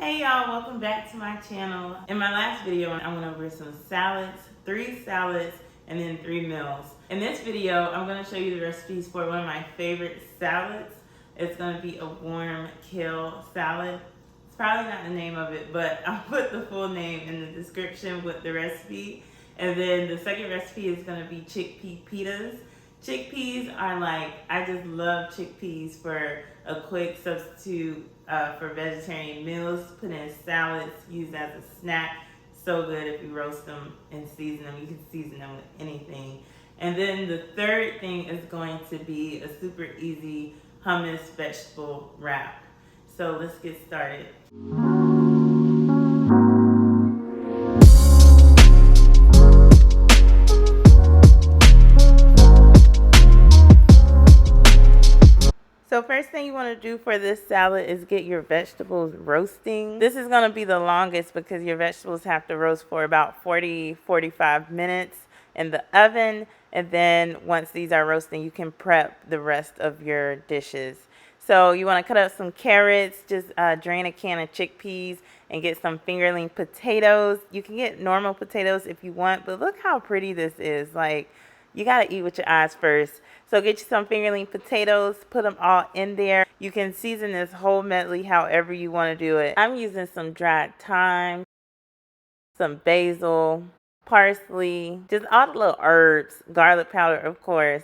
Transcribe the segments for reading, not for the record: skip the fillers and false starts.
Hey y'all, welcome back to my channel. In my last video, I went over some salads, 3 salads, and then 3 meals. In this video, I'm gonna show you the recipes for one of my favorite salads. It's gonna be a warm kale salad. It's probably not the name of it, but I'll put the full name in the description with the recipe. And then the second recipe is gonna be chickpea pitas. Chickpeas are I just love chickpeas for a quick substitute for vegetarian meals, put in salads, used as a snack. So good if you roast them and season them. You can season them with anything. And then the third thing is going to be a super easy hummus vegetable wrap. So let's get started. So first thing you want to do for this salad is get your vegetables roasting. This is going to be the longest because your vegetables have to roast for about 40-45 minutes in the oven. And then once these are roasting, you can prep the rest of your dishes. So you want to cut up some carrots, just drain a can of chickpeas and get some fingerling potatoes. You can get normal potatoes if you want, but look how pretty this is. You got to eat with your eyes first. So get you some fingerling potatoes, put them all in there. You can season this whole medley however you want to do it. I'm using some dried thyme, some basil, parsley, just all the little herbs, garlic powder of course,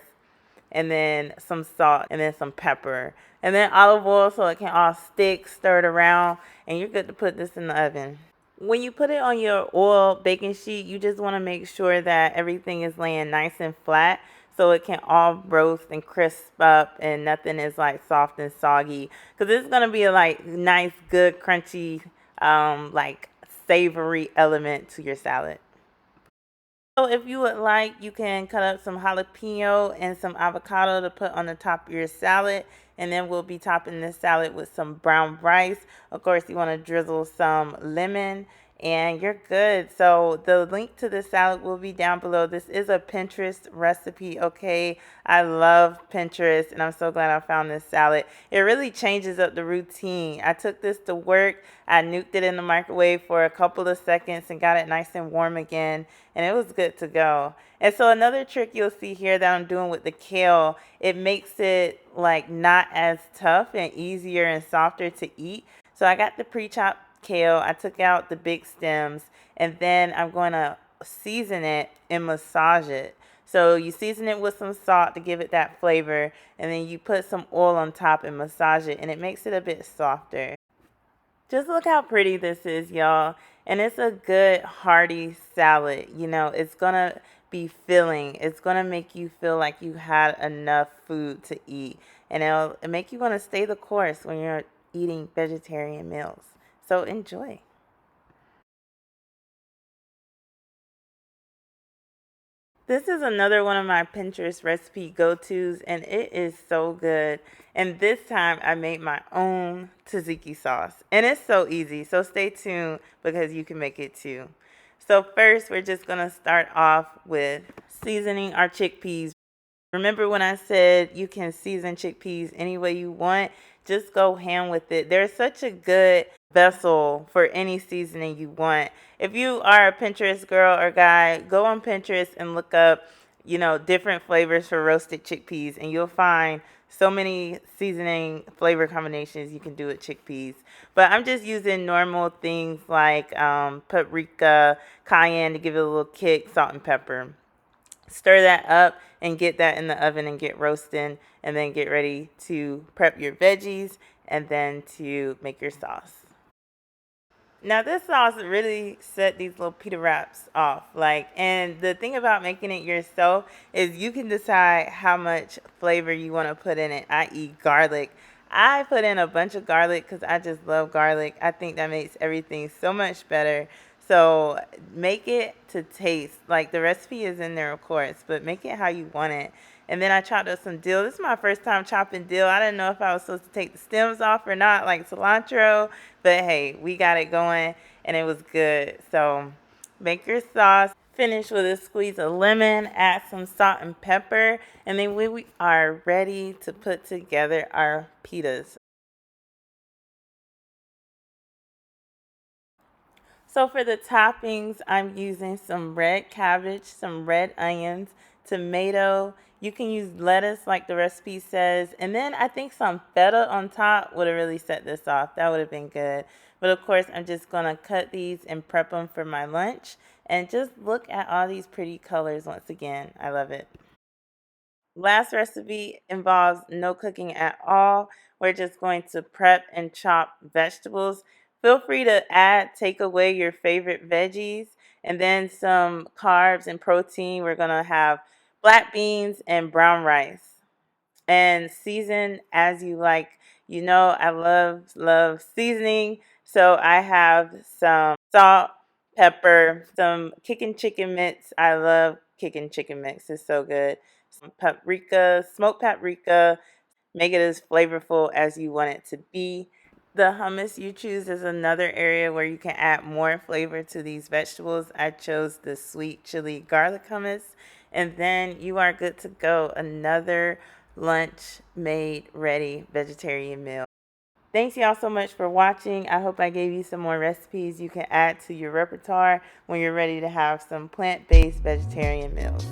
and then some salt, and then some pepper, and then olive oil so it can all stick, stir it around, and you're good to put this in the oven. When you put it on your oil baking sheet, you just want to make sure that everything is laying nice and flat so it can all roast and crisp up and nothing is soft and soggy. Because it's going to be a nice, good, crunchy, savory element to your salad. So if you would like, you can cut up some jalapeno and some avocado to put on the top of your salad. And then we'll be topping this salad with some brown rice. Of course, you want to drizzle some lemon and you're good. So the link to the salad will be down below. This is a Pinterest recipe, okay? I love Pinterest and I'm so glad I found this salad. It really changes up the routine. I took this to work. I nuked it in the microwave for a couple of seconds and got it nice and warm again, and it was good to go. And so another trick you'll see here that I'm doing with the kale, it makes it not as tough and easier and softer to eat. So I got the pre-chopped kale, I took out the big stems, and then I'm going to season it and massage it. So you season it with some salt to give it that flavor, and then you put some oil on top and massage it, and it makes it a bit softer. Just look how pretty this is, y'all. And it's a good hearty salad. You know, it's going to be filling. It's going to make you feel like you had enough food to eat. And it'll make you want to stay the course when you're eating vegetarian meals. So enjoy. This is another one of my Pinterest recipe go-tos, and it is so good. And this time I made my own tzatziki sauce, and it's so easy. So stay tuned because you can make it too. So first, we're just gonna start off with seasoning our chickpeas. Remember when I said you can season chickpeas any way you want? Just go ham with it. They're such a good vessel for any seasoning you want. If you are a Pinterest girl or guy, go on Pinterest and look up, different flavors for roasted chickpeas, and you'll find so many seasoning flavor combinations you can do with chickpeas. But I'm just using normal things like paprika, cayenne to give it a little kick, salt and pepper. Stir that up and get that in the oven and get roasting, and then get ready to prep your veggies and then to make your sauce. Now this sauce really set these little pita wraps off. And the thing about making it yourself is you can decide how much flavor you want to put in it, i.e. garlic. I put in a bunch of garlic because I just love garlic. I think that makes everything so much better. So make it to taste. The recipe is in there, of course, but make it how you want it. And then I chopped up some dill. This is my first time chopping dill. I didn't know if I was supposed to take the stems off or not, like cilantro. But hey, we got it going, and it was good. So make your sauce. Finish with a squeeze of lemon. Add some salt and pepper. And then we are ready to put together our pitas. So for the toppings, I'm using some red cabbage, some red onions, tomato. You can use lettuce like the recipe says. And then I think some feta on top would have really set this off. That would have been good. But of course, I'm just going to cut these and prep them for my lunch. And just look at all these pretty colors once again. I love it. Last recipe involves no cooking at all. We're just going to prep and chop vegetables. Feel free to take away your favorite veggies and then some carbs and protein. We're going to have black beans and brown rice and season as you like. You know, I love seasoning. So I have some salt, pepper, some kicking chicken mix. I love kicking chicken mix. It's so good. Some paprika, smoked paprika. Make it as flavorful as you want it to be. The hummus you choose is another area where you can add more flavor to these vegetables. I chose the sweet chili garlic hummus. And then you are good to go. Another lunch made ready vegetarian meal. Thanks y'all so much for watching. I hope I gave you some more recipes you can add to your repertoire when you're ready to have some plant-based vegetarian meals.